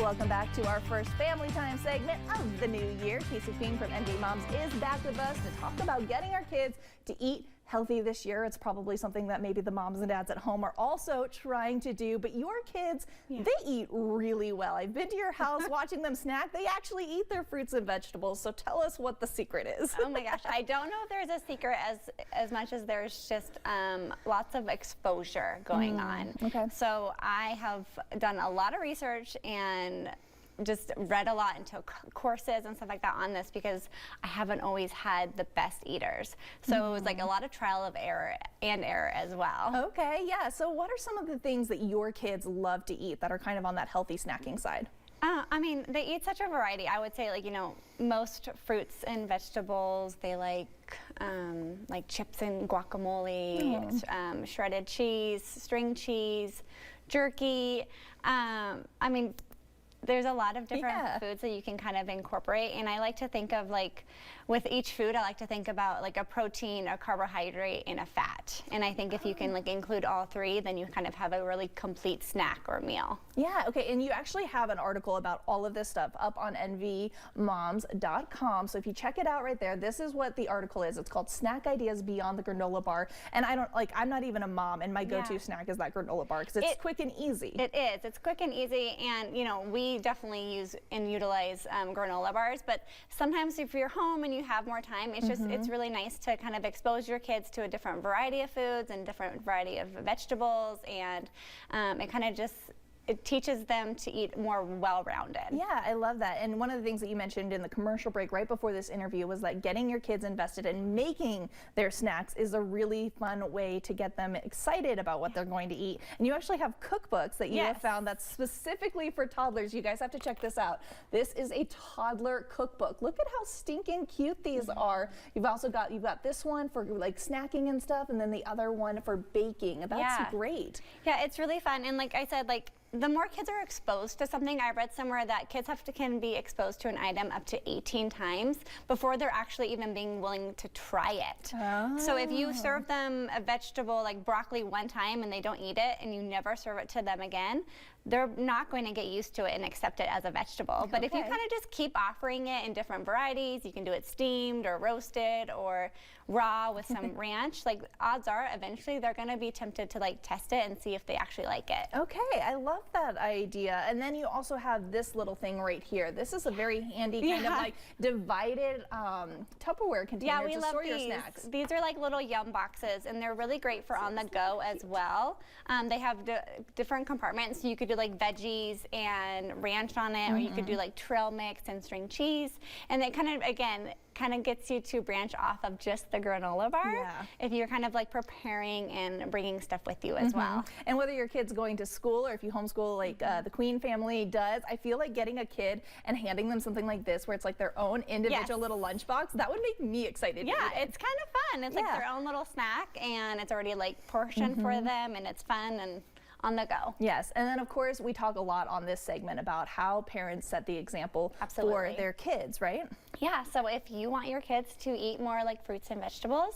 Welcome back to our first family time segment of the new year. Kacey from ND Moms is back with us to talk about getting our kids to eat healthy this year. It's probably something that maybe the moms and dads at home are also trying to do, but your kids, they eat really well. I've been to your house watching them snack. They actually eat their fruits and vegetables. So tell us what the secret is. Oh my gosh, I don't know if there's a secret as much as there's just lots of exposure going on. Okay. So I have done a lot of research and just read a lot and took courses and stuff like that on this because I haven't always had the best eaters. So it was like a lot of trial of error as well. Okay, yeah. So what are some of the things that your kids love to eat that are kind of on that healthy snacking side? I mean, they eat such a variety. I would say, like, you know, most fruits and vegetables, they like chips and guacamole, shredded cheese, string cheese, jerky. I mean, there's a lot of different foods that you can kind of incorporate, and I like to think of, like, with each food, I like to think about like a protein, a carbohydrate, and a fat. And I think if you can like include all three, then you kind of have a really complete snack or meal. Yeah, okay, and you actually have an article about all of this stuff up on nvmoms.com. So if you check it out right there, this is what the article is. It's called Snack Ideas Beyond the Granola Bar. And I'm not even a mom, and my go-to snack is that granola bar because it's quick and easy. It is. It's quick and easy, and you know, we definitely use and utilize granola bars, but sometimes if you're home and you have more time, it's just it's really nice to kind of expose your kids to a different variety of foods and different variety of vegetables, and it kind of just it teaches them to eat more well-rounded. Yeah, I love that. And one of the things that you mentioned in the commercial break right before this interview was that getting your kids invested in making their snacks is a really fun way to get them excited about what they're going to eat. And you actually have cookbooks that you have found that's specifically for toddlers. You guys have to check this out. This is a toddler cookbook. Look at how stinking cute these are. You've got this one for like snacking and stuff, and then the other one for baking. That's great. Yeah, it's really fun. And like I said, like, the more kids are exposed to something, I read somewhere that kids can be exposed to an item up to 18 times before they're actually even being willing to try it. Oh. So if you serve them a vegetable like broccoli one time and they don't eat it, and you never serve it to them again, they're not going to get used to it and accept it as a vegetable. But if you kind of just keep offering it in different varieties, you can do it steamed or roasted or raw with some ranch, like odds are eventually they're going to be tempted to like test it and see if they actually like it. Okay, I love that idea. And then you also have this little thing right here. This is a very handy kind of like divided Tupperware container to store your snacks. These are like little yum boxes, and they're really great for on the go as well. They have different compartments, so you could do like veggies and ranch on it, or you could do like trail mix and string cheese, and it kind of, again, kind of gets you to branch off of just the granola bar if you're kind of like preparing and bringing stuff with you as well. And whether your kid's going to school or if you homeschool like the Queen family does, I feel like getting a kid and handing them something like this where it's like their own individual little lunchbox, that would make me excited. Yeah, it's kind of fun. It's like their own little snack, and it's already like portioned for them, and it's fun and on the go. Yes, and then of course we talk a lot on this segment about how parents set the example for their kids, right? Yeah, so if you want your kids to eat more like fruits and vegetables,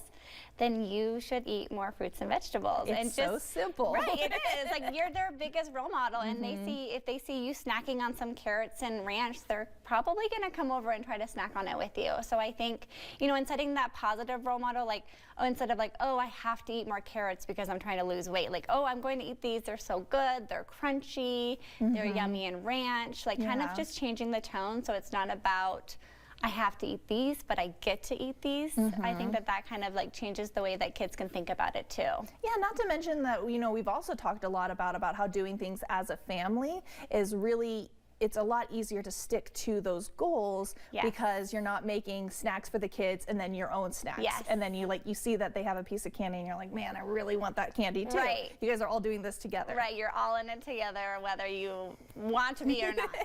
then you should eat more fruits and vegetables. It's so simple. Right, it is. Like, you're their biggest role model, and if they see you snacking on some carrots and ranch, they're probably gonna come over and try to snack on it with you. So I think, you know, in setting that positive role model, like, instead of like, oh, I have to eat more carrots because I'm trying to lose weight, like, oh, I'm going to eat these, they're so good, they're crunchy, they're yummy and ranch, like kind of just changing the tone so it's not about, I have to eat these, but I get to eat these. I think that kind of like changes the way that kids can think about it too. Yeah, not to mention that, you know, we've also talked a lot about how doing things as a family is really, it's a lot easier to stick to those goals because you're not making snacks for the kids and then your own snacks. And then you see that they have a piece of candy and you're like, man, I really want that candy too. Right. You guys are all doing this together. Right, you're all in it together whether you want to be or not.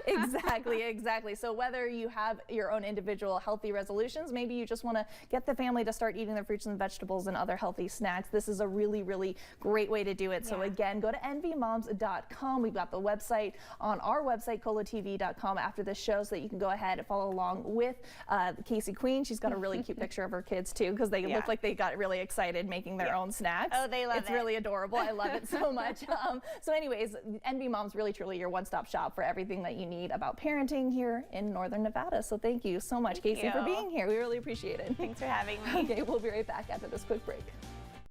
Exactly. So whether you have your own individual healthy resolutions, maybe you just want to get the family to start eating their fruits and vegetables and other healthy snacks, this is a really, really great way to do it. So again, go to nvmoms.com. We've got the website on our website website, colotv.com, after this show so that you can go ahead and follow along with Kacey Queen. She's got a really cute picture of her kids too, because they look like they got really excited making their own snacks. Oh, they love it. It's really adorable. I love it so much. So anyways, NB Mom's really truly your one-stop shop for everything that you need about parenting here in Northern Nevada. So thank you so much, Kacey, for being here. We really appreciate it. Thanks for having me. Okay, we'll be right back after this quick break.